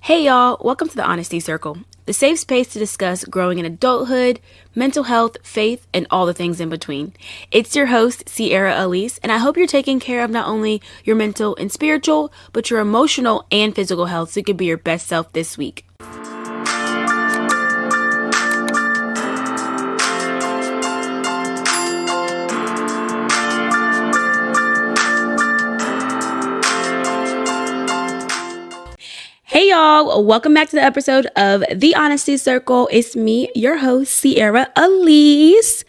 Hey y'all, welcome to the Honesty Circle, the safe space to discuss growing in adulthood, mental health, faith, and all the things in between. It's your host, Sierra Elise, and I hope you're taking care of not only your mental and spiritual, but your emotional and physical health so you can be your best self this week. Hey y'all, welcome back to the episode of The Honesty Circle. It's me, your host, Sierra Elise.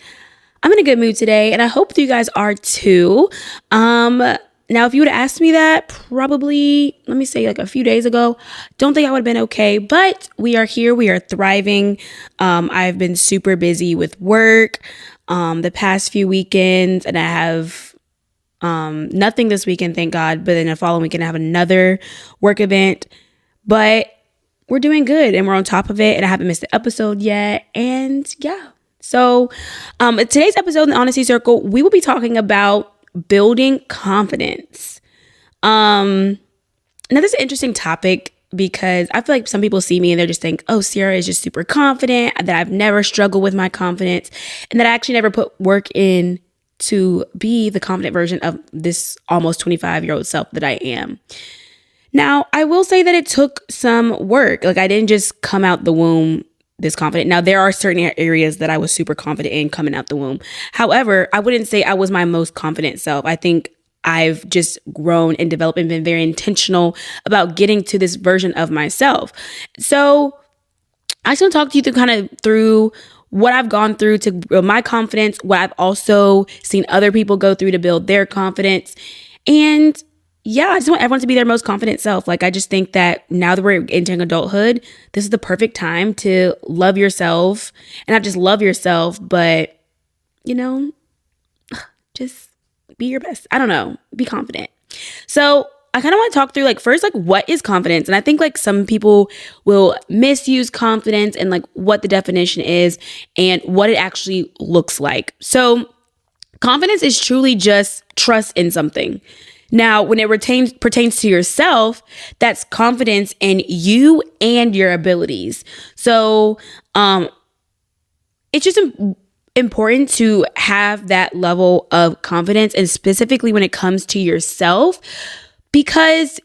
I'm in a good mood today, and I hope you guys are too. Now, if you would have asked me that probably, let me say like a few days ago, don't think I would have been okay, but we are here. We are thriving. I've been super busy with work the past few weekends, and I have nothing this weekend, thank God, but then the following weekend I have another work event. But we're doing good and we're on top of it, and I haven't missed an episode yet. And yeah. So today's episode in the Honesty Circle, we will be talking about building confidence. Now this is an interesting topic because I feel like some people see me and they're just think, oh, Sierra is just super confident, that I've never struggled with my confidence, and that I actually never put work in to be the confident version of this almost 25-year-old self that I am. Now, I will say that it took some work. Like, I didn't just come out the womb this confident. Now, there are certain areas that I was super confident in coming out the womb. However, I wouldn't say I was my most confident self. I think I've just grown and developed and been very intentional about getting to this version of myself. So I just want to talk to you through what I've gone through to build my confidence, what I've also seen other people go through to build their confidence. And yeah, I just want everyone to be their most confident self. Like, I just think that now that we're entering adulthood, this is the perfect time to love yourself, and not just love yourself, but, just be your best. I don't know, be confident. So I kind of want to talk through first, what is confidence? And I think some people will misuse confidence and what the definition is and what it actually looks like. So confidence is truly just trust in something. Now, when it pertains to yourself, that's confidence in you and your abilities. So it's just important to have that level of confidence, and specifically when it comes to yourself, because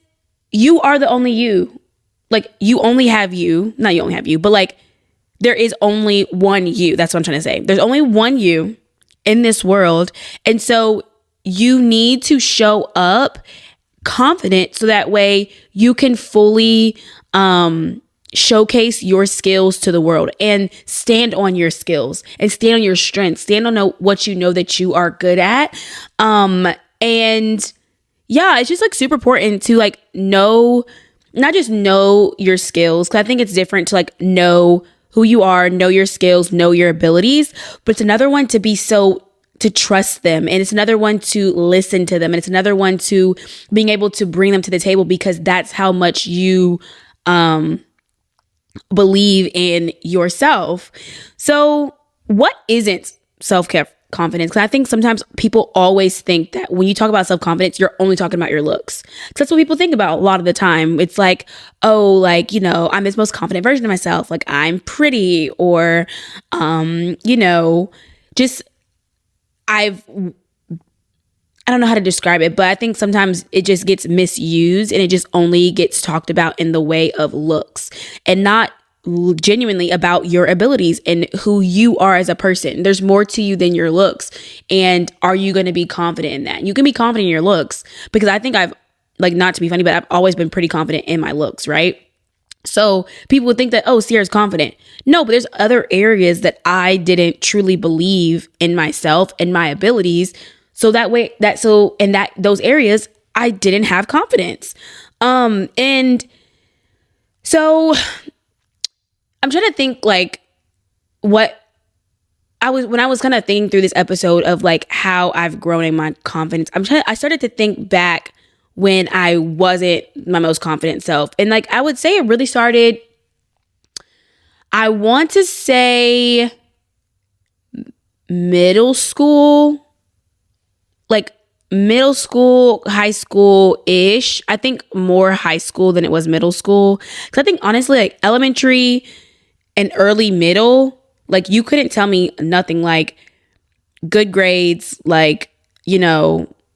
you are the only you. You only have you. Not you only have you, but there is only one you. That's what I'm trying to say. There's only one you in this world. And so you need to show up confident so that way you can fully showcase your skills to the world and stand on your skills and stand on your strengths, stand on what you know that you are good at. And yeah, it's just super important to know, not just know your skills, because I think it's different to know who you are, know your skills, know your abilities, but it's another one to trust them. And it's another one to listen to them. And it's another one to being able to bring them to the table, because that's how much you believe in yourself. So what isn't self-confidence? Because I think sometimes people always think that when you talk about self-confidence, you're only talking about your looks. Because that's what people think about a lot of the time. It's I'm this most confident version of myself. I'm pretty, or, just I don't know how to describe it, but I think sometimes it just gets misused and it just only gets talked about in the way of looks and not genuinely about your abilities and who you are as a person. There's more to you than your looks. And are you going to be confident in that? You can be confident in your looks, because I think I've, not to be funny, but I've always been pretty confident in my looks, right? So people would think that, oh, Sierra's confident. No, but there's other areas that I didn't truly believe in myself and my abilities. So those areas I didn't have confidence. And so I'm trying to think what when I was kind of thinking through this episode of how I've grown in my confidence. I started to think back when I wasn't my most confident self. And I would say it really started, I want to say middle school, middle school, high school-ish. I think more high school than it was middle school. Because I think honestly, like elementary and early middle, like you couldn't tell me nothing like good grades, like,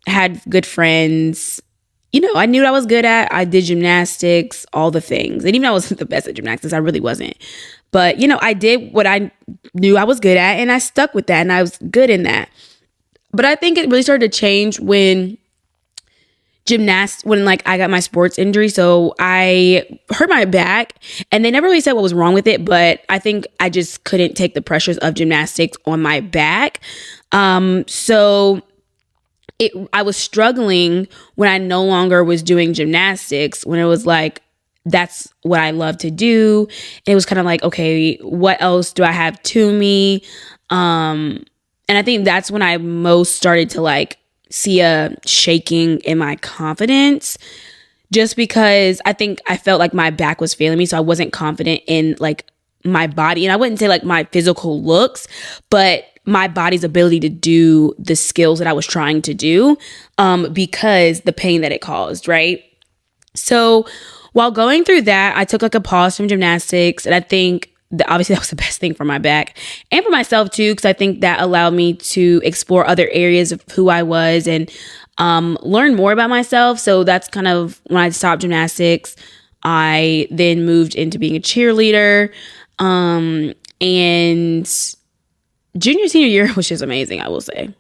had good friends. I knew what I was good at. I did gymnastics, all the things. And even though I wasn't the best at gymnastics, I really wasn't. But, I did what I knew I was good at and I stuck with that and I was good in that. But I think it really started to change when like I got my sports injury. So I hurt my back and they never really said what was wrong with it, but I think I just couldn't take the pressures of gymnastics on my back. So I was struggling when I no longer was doing gymnastics, when it was like, that's what I love to do. It was kind of like, okay, what else do I have to me? And I think that's when I most started to like see a shaking in my confidence, just because I think I felt like my back was failing me. So I wasn't confident in like my body. And I wouldn't say like my physical looks, but my body's ability to do the skills that I was trying to do, because the pain that it caused, right? So while going through that, I took like a pause from gymnastics. And I think that obviously that was the best thing for my back and for myself too, because I think that allowed me to explore other areas of who I was and learn more about myself. So that's kind of when I stopped gymnastics. I then moved into being a cheerleader. And senior year was just amazing, I will say.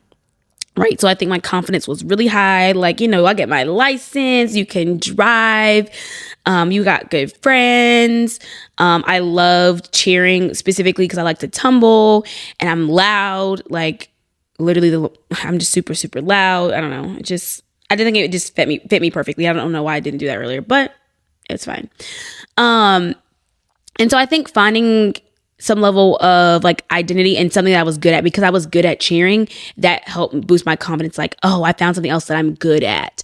Right. So I think my confidence was really high. Like, I get my license, you can drive, you got good friends. I loved cheering specifically because I like to tumble and I'm loud. Like literally I'm just super, super loud. I don't know. I didn't think it just fit me perfectly. I don't know why I didn't do that earlier, but it's fine. And so I think finding some level of like identity and something that I was good at, because I was good at cheering, that helped boost my confidence. Like, oh, I found something else that I'm good at.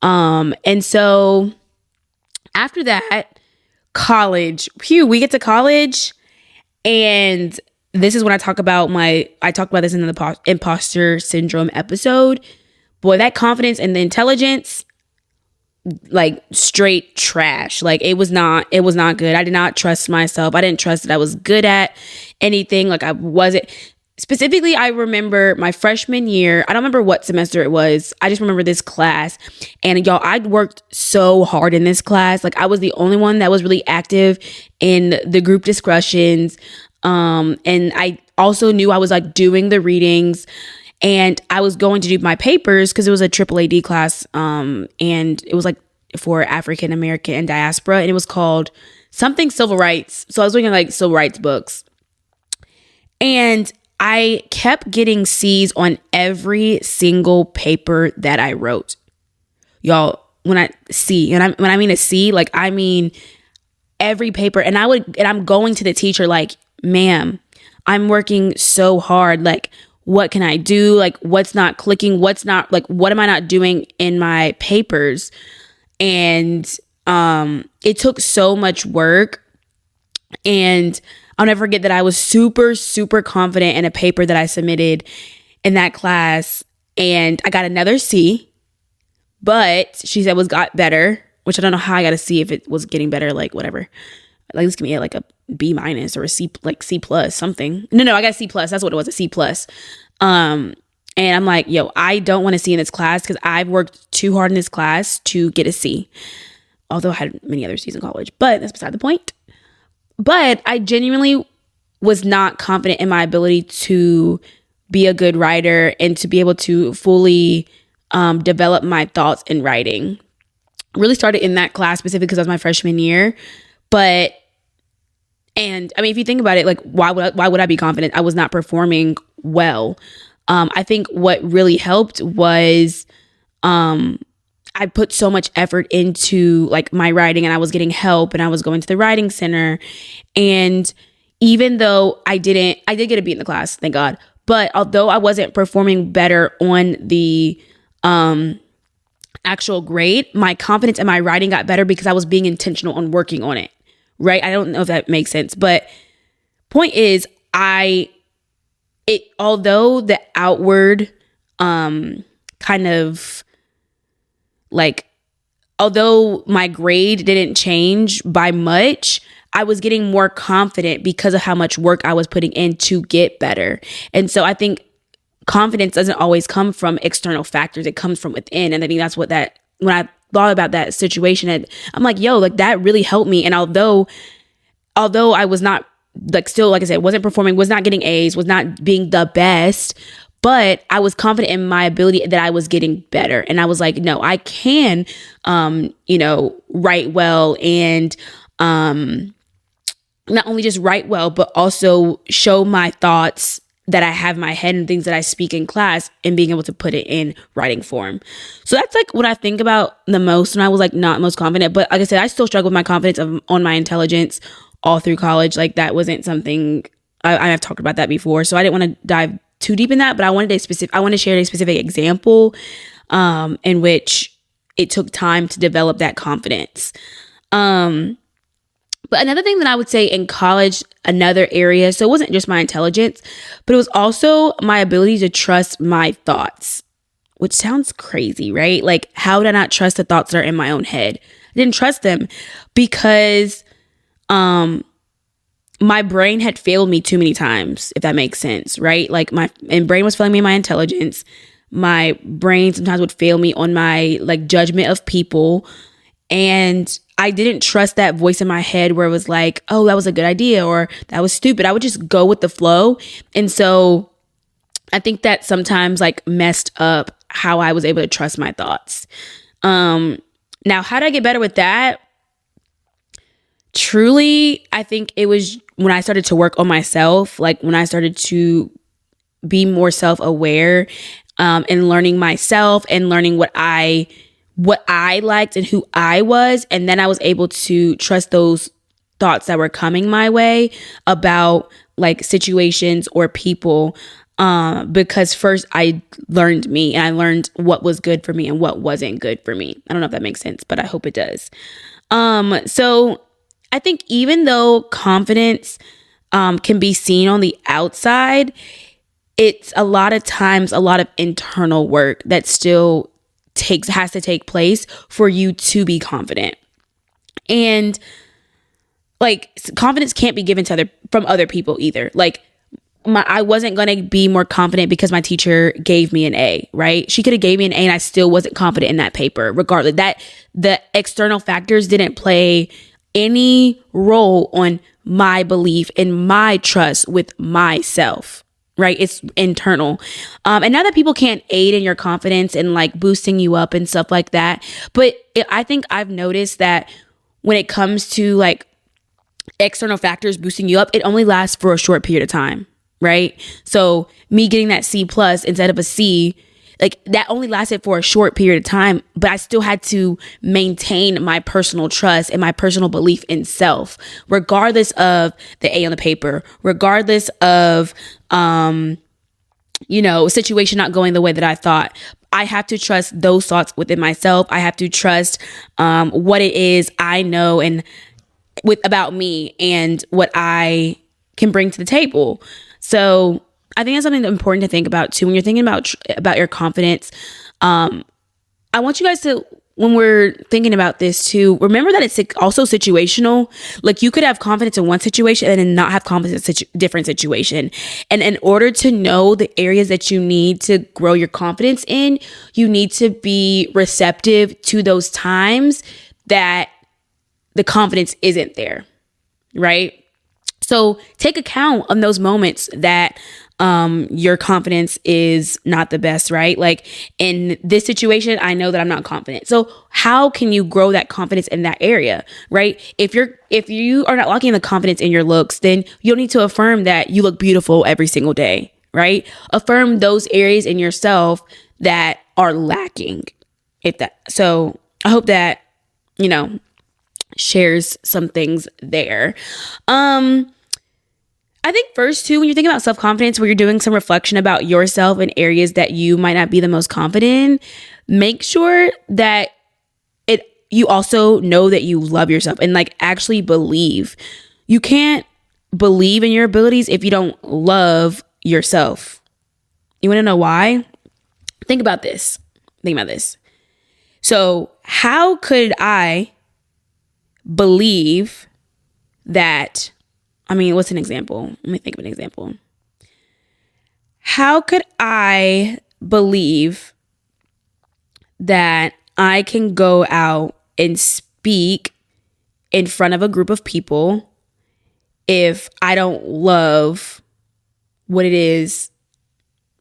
And so after that, college, we get to college, and this is when I talked about this in the imposter syndrome episode. Boy, that confidence and the intelligence, like straight trash. Like it was not good. I did not trust myself. I didn't trust that I was good at anything. Like I wasn't. Specifically, I remember my freshman year. I don't remember what semester it was. I just remember this class. And y'all, I'd worked so hard in this class. Like I was the only one that was really active in the group discussions. And I also knew I was like doing the readings. And I was going to do my papers because it was a triple AD class. And it was like for African American and diaspora. And it was called something civil rights. So I was looking at like civil rights books. And I kept getting C's on every single paper that I wrote. Y'all, when I mean a C, like I mean every paper. And I'm going to the teacher like, ma'am, I'm working so hard. Like, what can I do? Like, what's not clicking? What am I not doing in my papers? And it took so much work. And I'll never forget that I was super, super confident in a paper that I submitted in that class. And I got another C, but she said got better, which I don't know how I got a C if it was getting better, like whatever. Like, let's give me like a B minus or a C, like C plus something. No, I got a C plus. That's what it was, a C plus. And I'm like, yo, I don't want to C in this class because I've worked too hard in this class to get a C. Although I had many other C's in college, but that's beside the point. But I genuinely was not confident in my ability to be a good writer and to be able to fully develop my thoughts in writing. Really started in that class specifically because that was my freshman year. And I mean, if you think about it, like, why would I be confident? I was not performing well. I think what really helped was I put so much effort into like my writing, and I was getting help, and I was going to the writing center. And even though I did get a B in the class, thank God. But although I wasn't performing better on the actual grade, my confidence in my writing got better because I was being intentional on working on it. Right? I don't know if that makes sense, but point is, although the outward kind of like, although my grade didn't change by much, I was getting more confident because of how much work I was putting in to get better. And so I think confidence doesn't always come from external factors. It comes from within. And I think that's what that, when I thought about that situation, I'm like, yo, like that really helped me. And although I was not like, still, like I said, wasn't performing, was not getting A's, was not being the best, but I was confident in my ability that I was getting better. And I was like, no, I can, write well and, not only just write well, but also show my thoughts that I have in my head and things that I speak in class and being able to put it in writing form. So that's like what I think about the most when I was like not most confident. But like I said, I still struggle with my confidence on my intelligence all through college. Like that wasn't something I've talked about that before. So I didn't want to dive too deep in that, but I wanted to share a specific example in which it took time to develop that confidence. But another thing that I would say in college, another area, so it wasn't just my intelligence, but it was also my ability to trust my thoughts, which sounds crazy, right? Like, how did I not trust the thoughts that are in my own head? I didn't trust them because my brain had failed me too many times, if that makes sense, right? Like my brain was failing me in my intelligence. My brain sometimes would fail me on my like judgment of people. And I didn't trust that voice in my head where it was like, oh, that was a good idea or that was stupid. I would just go with the flow. And so I think that sometimes like messed up how I was able to trust my thoughts. Now, how did I get better with that? Truly, I think it was when I started to work on myself, like when I started to be more self-aware and learning myself and learning what I liked and who I was. And then I was able to trust those thoughts that were coming my way about like situations or people. Because first I learned me and I learned what was good for me and what wasn't good for me. I don't know if that makes sense, but I hope it does. So I think even though confidence can be seen on the outside, it's a lot of times a lot of internal work that still has to take place for you to be confident. And like confidence can't be given from other people either. Like I wasn't going to be more confident because my teacher gave me an A, right? She could have gave me an A and I still wasn't confident in that paper. Regardless, that the external factors didn't play any role on my belief and my trust with myself. Right? It's internal. And now that people can't aid in your confidence and like boosting you up and stuff like that. But I think I've noticed that when it comes to like external factors boosting you up, it only lasts for a short period of time. Right? So me getting that C plus instead of a C, like that only lasted for a short period of time, but I still had to maintain my personal trust and my personal belief in self, regardless of the A on the paper, regardless of, situation not going the way that I thought. I have to trust those thoughts within myself. I have to trust, what it is I know and about me and what I can bring to the table. So I think that's something that's important to think about too when you're thinking about your confidence. I want you guys to, when we're thinking about this too, remember that it's also situational. Like you could have confidence in one situation and then not have confidence in a different situation. And in order to know the areas that you need to grow your confidence in, you need to be receptive to those times that the confidence isn't there, right? So take account of those moments that your confidence is not the best, right? Like in this situation, I know that I'm not confident. So how can you grow that confidence in that area, right? If you are not locking the confidence in your looks, then you'll need to affirm that you look beautiful every single day, right? Affirm those areas in yourself that are lacking. So I hope that, shares some things there. I think first too, when you're thinking about self-confidence, where you're doing some reflection about yourself in areas that you might not be the most confident in, make sure that you also know that you love yourself and like actually believe. You can't believe in your abilities if you don't love yourself. You want to know why? Think about this. Think about this. So how could I believe that, what's an example? Let me think of an example. How could I believe that I can go out and speak in front of a group of people if I don't love what it is,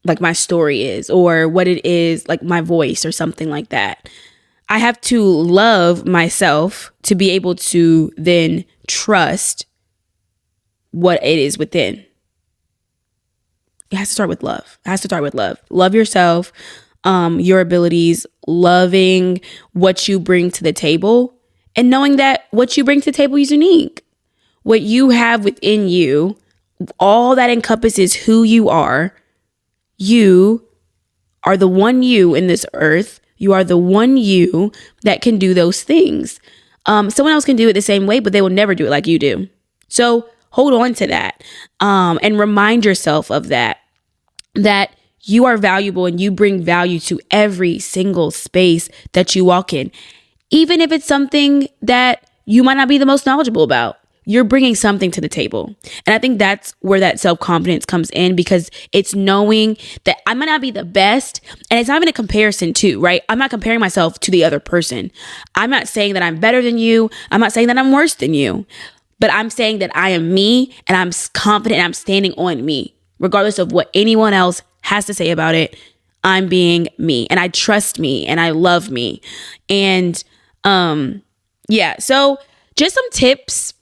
like my story is, or what it is, like my voice or something like that? I have to love myself to be able to then trust what it is within. It has to start with love. It has to start with love. Love yourself, your abilities, loving what you bring to the table, and knowing that what you bring to the table is unique. What you have within you, all that encompasses who you are. You are the one you in this earth. You are the one you that can do those things. Someone else can do it the same way, but they will never do it like you do. So hold on to that, and remind yourself of that you are valuable and you bring value to every single space that you walk in. Even if it's something that you might not be the most knowledgeable about, you're bringing something to the table. And I think that's where that self-confidence comes in, because it's knowing that I might not be the best, and it's not even a comparison too, right? I'm not comparing myself to the other person. I'm not saying that I'm better than you. I'm not saying that I'm worse than you, but I'm saying that I am me, and I'm confident, and I'm standing on me, regardless of what anyone else has to say about it. I'm being me, and I trust me, and I love me. And so just some tips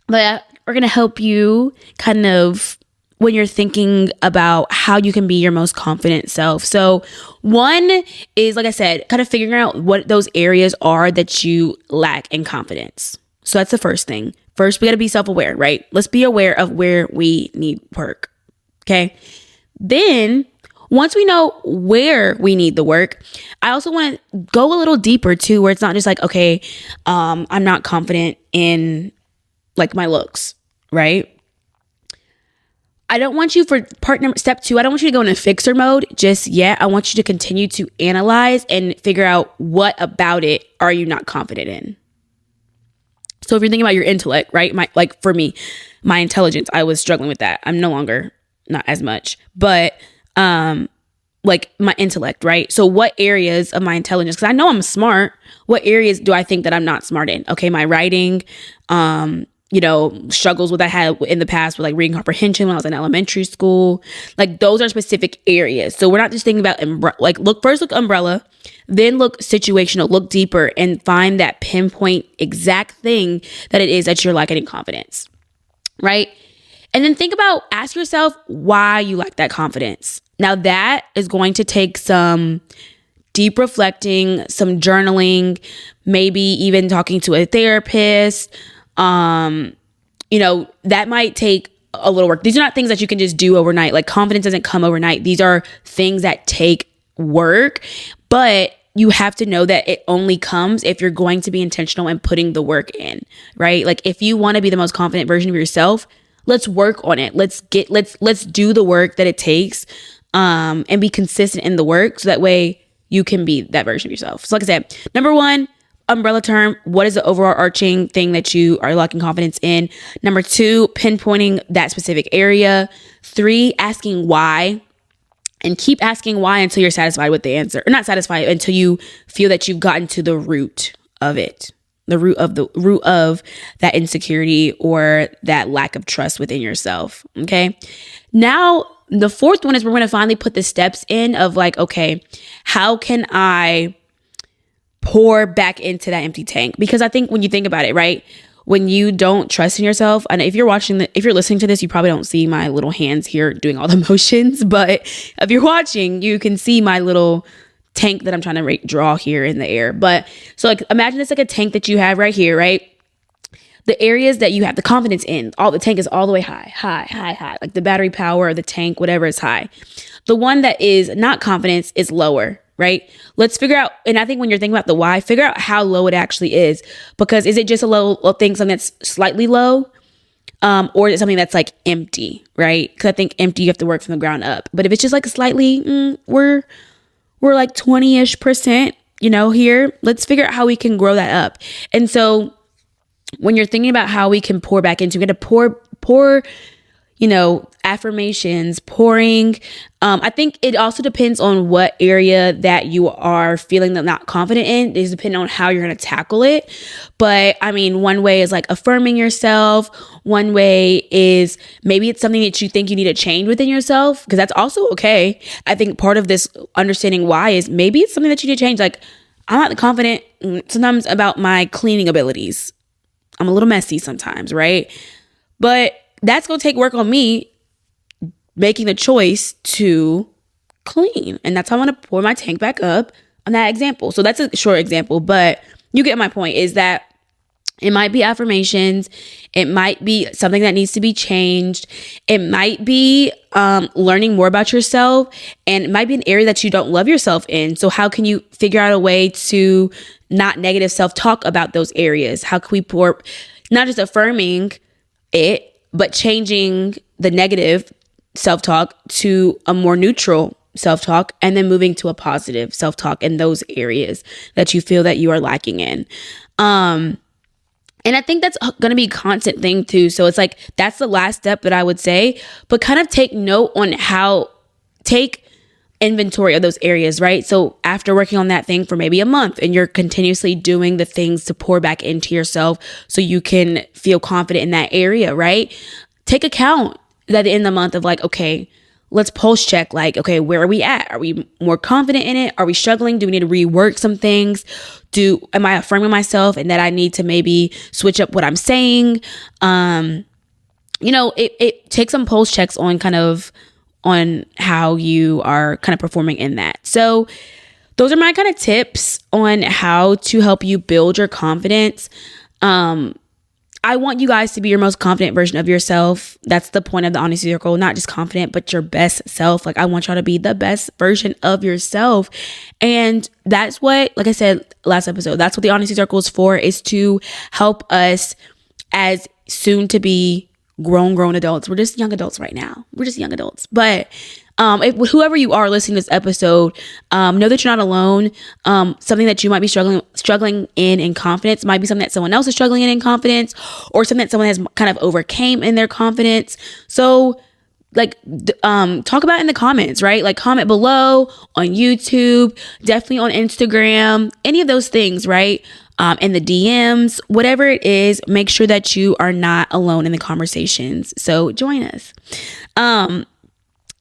that are going to help you kind of when you're thinking about how you can be your most confident self. So one is, like I said, kind of figuring out what those areas are that you lack in confidence. So that's the first thing. First, we got to be self-aware, right? Let's be aware of where we need work. Okay. Then once we know where we need the work, I also want to go a little deeper too, where it's not just like, okay, I'm not confident in like my looks, right? I don't want you for step 2, I don't want you to go into fixer mode just yet. I want you to continue to analyze and figure out what about it are you not confident in. So if you're thinking about your intellect, right? Like for me, my intelligence, I was struggling with that. I'm no longer, not as much, but like my intellect, right? So what areas of my intelligence, because I know I'm smart, what areas do I think that I'm not smart in? Okay, my writing, struggles with I had in the past with like reading comprehension when I was in elementary school. Like those are specific areas. So we're not just thinking about look umbrella, then look situational, look deeper and find that pinpoint exact thing that it is that you're lacking in confidence, right? And then ask yourself why you lack that confidence. Now that is going to take some deep reflecting, some journaling, maybe even talking to a therapist. That might take a little work. These are not things that you can just do overnight. Like confidence doesn't come overnight. These are things that take work, but you have to know that it only comes if you're going to be intentional and putting the work in, right? Like if you want to be the most confident version of yourself, let's work on it. Let's do the work that it takes, and be consistent in the work so that way you can be that version of yourself. So like I said, number 1, umbrella term, what is the overarching thing that you are lacking confidence in? Number 2, pinpointing that specific area. 3, asking why, and keep asking why until you're satisfied with the answer, or not satisfied until you feel that you've gotten to the root of it, the root of that insecurity or that lack of trust within yourself. Okay. Now, the 4th one is we're going to finally put the steps in of like, okay, how can I pour back into that empty tank? Because I think when you think about it, right, when you don't trust in yourself, and if you're listening to this, you probably don't see my little hands here doing all the motions, but if you're watching, you can see my little tank that I'm trying to draw here in the air. But so like, imagine it's like a tank that you have right here, right? The areas that you have the confidence in, all the tank is all the way high, like the battery power of the tank, whatever is high. The one that is not confidence is lower, right? Let's figure out, and I think when you're thinking about the why, figure out how low it actually is, because is it just a low thing, something that's slightly low, or is it something that's like empty, right? Because I think empty, you have to work from the ground up. But if it's just like slightly, we're we're like 20-ish%, here. Let's figure out how we can grow that up. And so when you're thinking about how we can pour back into, we're going to pour, affirmations, pouring. I think it also depends on what area that you are feeling not confident in. It's depending on how you're going to tackle it. But I mean, one way is like affirming yourself. One way is maybe it's something that you think you need to change within yourself, because that's also okay. I think part of this understanding why is maybe it's something that you need to change. Like, I'm not confident sometimes about my cleaning abilities. I'm a little messy sometimes, right? But that's going to take work on me making the choice to clean. And that's how I want to pour my tank back up on that example. So that's a short example, but you get my point, is that it might be affirmations. It might be something that needs to be changed. It might be learning more about yourself, and it might be an area that you don't love yourself in. So how can you figure out a way to not negative self-talk about those areas? How can we pour, not just affirming it, but changing the negative self-talk to a more neutral self-talk, and then moving to a positive self-talk in those areas that you feel that you are lacking in. And I think that's going to be a constant thing too. So it's like, that's the last step that I would say, but kind of take note on take inventory of those areas, right? So after working on that thing for maybe a month, and you're continuously doing the things to pour back into yourself so you can feel confident in that area, right? Take account at the end of the month of like, okay, let's pulse check. Like, okay, where are we at? Are we more confident in it? Are we struggling? Do we need to rework some things? Am I affirming myself and that I need to maybe switch up what I'm saying? It takes some pulse checks on how you are kind of performing in that. So those are my kind of tips on how to help you build your confidence. I want you guys to be your most confident version of yourself. That's the point of the Honesty Circle. Not just confident, but your best self. Like, I want y'all to be the best version of yourself. And that's what, like I said last episode, that's what the Honesty Circle is for, is to help us as soon to be grown adults. We're just young adults right now. We're just young adults. But whoever you are listening to this episode, know that you're not alone. Something that you might be struggling in confidence might be something that someone else is struggling in confidence, or something that someone has kind of overcame in their confidence. So talk about it in the comments, right? Like, comment below on YouTube, definitely on Instagram, any of those things, right? In the DMs, whatever it is, make sure that you are not alone in the conversations. So join us.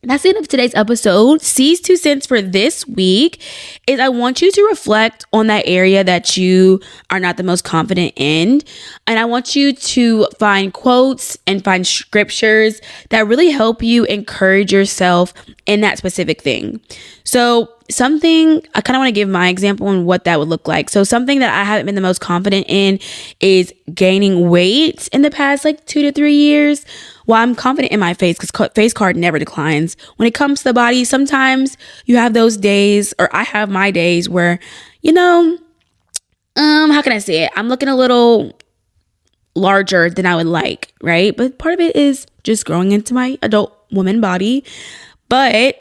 That's the end of today's episode. C's 2 cents for this week is I want you to reflect on that area that you are not the most confident in. And I want you to find quotes and find scriptures that really help you encourage yourself in that specific thing. So something, I kind of want to give my example on what that would look like. So something that I haven't been the most confident in is gaining weight in the past 2 to 3 years. Well, I'm confident in my face because face card never declines. When it comes to the body, sometimes you have those days, or I have my days where, how can I say it? I'm looking a little larger than I would like, right? But part of it is just growing into my adult woman body. But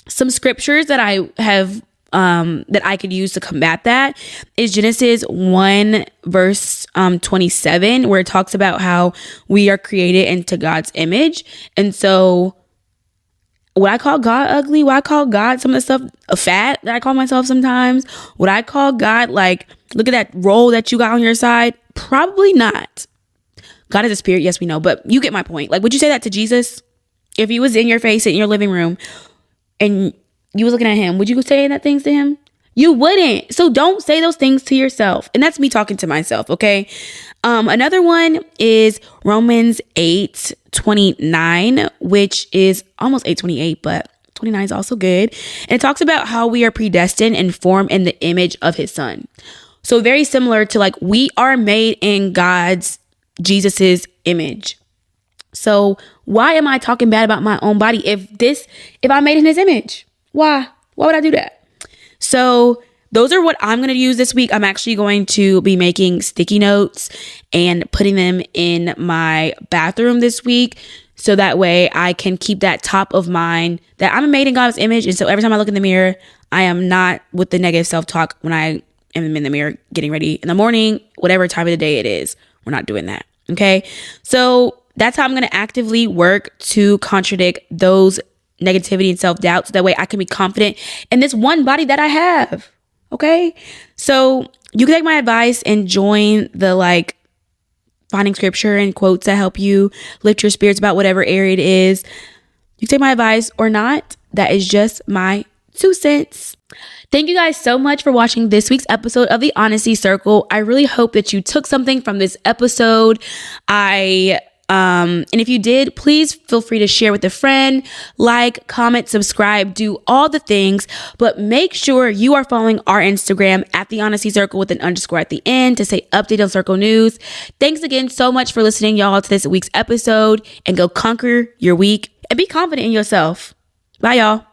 some scriptures that I have that I could use to combat that is Genesis 1 verse 27, where it talks about how we are created into God's image. And so would I call God ugly? Would I call God some of the stuff fat that I call myself sometimes? Would I call God look at that roll that you got on your side? Probably not. God is a spirit. Yes, we know, but you get my point. Would you say that to Jesus? If he was in your face in your living room and you was looking at him, would you say that things to him? You wouldn't. So don't say those things to yourself. And that's me talking to myself, okay? Another one is Romans 8:29, which is almost 8:28, but 29 is also good. And it talks about how we are predestined and formed in the image of his son. So very similar to we are made in Jesus's image. So why am I talking bad about my own body if I'm made in his image? Why would I do that? So those are what I'm going to use this week. I'm actually going to be making sticky notes and putting them in my bathroom this week. So that way I can keep that top of mind that I'm made in God's image. And so every time I look in the mirror, I am not with the negative self-talk when I am in the mirror getting ready in the morning, whatever time of the day it is. We're not doing that. Okay. So that's how I'm going to actively work to contradict those negativity and self-doubt. So that way I can be confident in this one body that I have. Okay. So you can take my advice and join the finding scripture and quotes that help you lift your spirits about whatever area it is. You can take my advice or not. That is just my 2 cents. Thank you guys so much for watching this week's episode of the Honesty Circle. I really hope that you took something from this episode. And if you did, please feel free to share with a friend, comment, subscribe, do all the things, but make sure you are following our Instagram at the Honesty Circle with an underscore at the end to stay updated on Circle News. Thanks again so much for listening, y'all, to this week's episode, and go conquer your week and be confident in yourself. Bye, y'all.